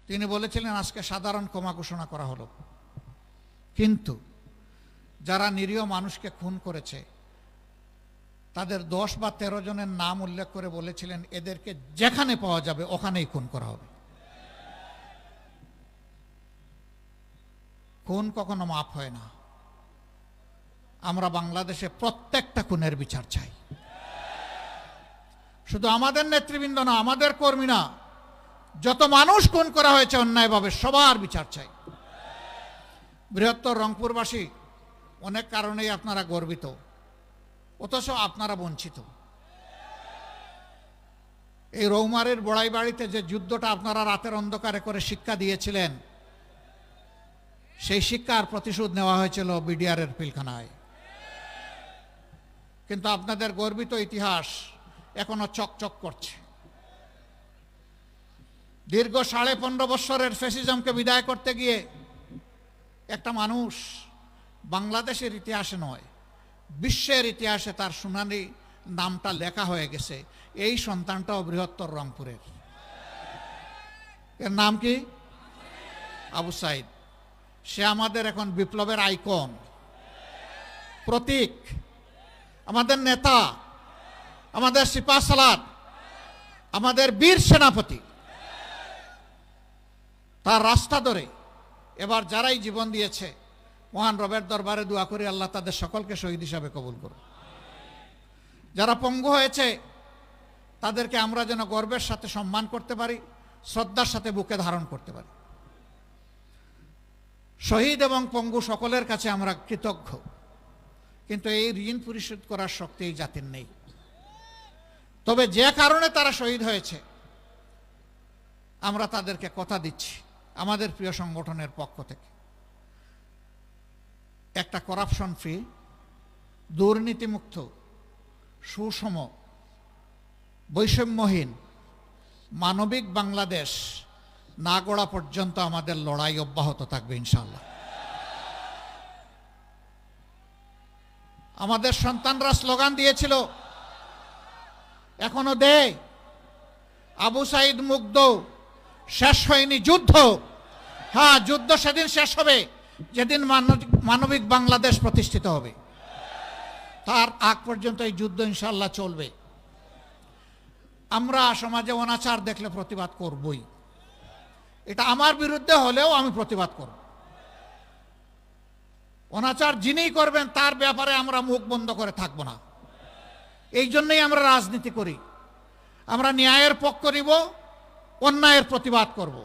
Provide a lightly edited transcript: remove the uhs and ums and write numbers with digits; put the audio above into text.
তিনি বলেছিলেন আজকে সাধারণ ক্ষমা ঘোষণা করা হলো, কিন্তু যারা নিরীহ মানুষকে খুন করেছে তাদের 10 বা 13 জনের নাম উল্লেখ করে বলেছিলেন এদেরকে যেখানে পাওয়া যাবে ওখানেই খুন করা হবে। খুন কখনো মাফ হয় না। আমরা বাংলাদেশে প্রত্যেকটা খুনের বিচার চাই। শুধু আমাদের নেতৃবৃন্দ না, আমাদের কর্মী না, যত মানুষ খুন করা হয়েছে অন্যায়ভাবে সবার বিচার চাই। বৃহত্তর রংপুরবাসী অনেক কারণেই আপনারা গর্বিত, অথচ আপনারা বঞ্চিত। এই রৌমারের বড়াই বাড়িতে যে যুদ্ধটা আপনারা রাতের অন্ধকারে করে শিক্ষা দিয়েছিলেন, সেই শিক্ষার প্রতিশোধ নেওয়া হয়েছিল বিডিআরের পিলখানায়। কিন্তু আপনাদের গর্বিত ইতিহাস এখনো চকচক করছে। দীর্ঘ 15.5 বছরের ফ্যাসিজমকে বিদায় করতে গিয়ে একটা মানুষ বাংলাদেশের ইতিহাসে নয়, বিশ্বের ইতিহাসে তার সোনালী নামটা লেখা হয়ে গেছে। এই সন্তানটাও বৃহত্তর রংপুরের। এর নাম কি? আবু সাইদ। সে আমাদের এখন বিপ্লবের আইকন, প্রতীক, আমাদের নেতা, আমাদের সিপাহ সালাত, আমাদের বীর সেনাপতি। তার রাস্তা ধরে এবার যারাই জীবন দিয়েছে, মহান রবের দরবারে দোয়া করি আল্লাহ তাদের সকলকে শহীদ হিসাবে কবুল করুন। যারা পঙ্গু হয়েছে তাদেরকে আমরা যেন গর্বের সাথে সম্মান করতে পারি, শ্রদ্ধার সাথে বুকে ধারণ করতে পারি। শহীদ এবং পঙ্গু সকলের কাছে আমরা কৃতজ্ঞ, কিন্তু এই ঋণ পরিশোধ করার শক্তি এই জাতির নেই। তবে যে কারণে তারা শহীদ হয়েছে আমরা তাদেরকে কথা দিচ্ছি আমাদের প্রিয় সংগঠনের পক্ষ থেকে, একটা করাপশন ফ্রি, দুর্নীতিমুক্ত, সুষম, বৈষম্যহীন, মানবিক বাংলাদেশ না গড়া পর্যন্ত আমাদের লড়াই অব্যাহত থাকবে ইনশাআল্লাহ। আমাদের সন্তানরা স্লোগান দিয়েছিল, এখনো দেয়, আবু সাইদ মুগ্ধ, শেষ হয়নি যুদ্ধ। হ্যাঁ, যুদ্ধ সেদিন শেষ হবে যেদিন মানবিক বাংলাদেশ প্রতিষ্ঠিত হবে। তার আগ পর্যন্ত এই যুদ্ধ ইনশাআল্লাহ চলবে। আমরা সমাজে অনাচার দেখলে প্রতিবাদ করবই। এটা আমার বিরুদ্ধে হলেও আমি প্রতিবাদ করব। অনাচার যিনি করবেন তার ব্যাপারে আমরা মুখ বন্ধ করে থাকব না। এই জন্যই আমরা রাজনীতি করি। আমরা ন্যায়ের পক্ষ নিব, অন্যায়ের প্রতিবাদ করব।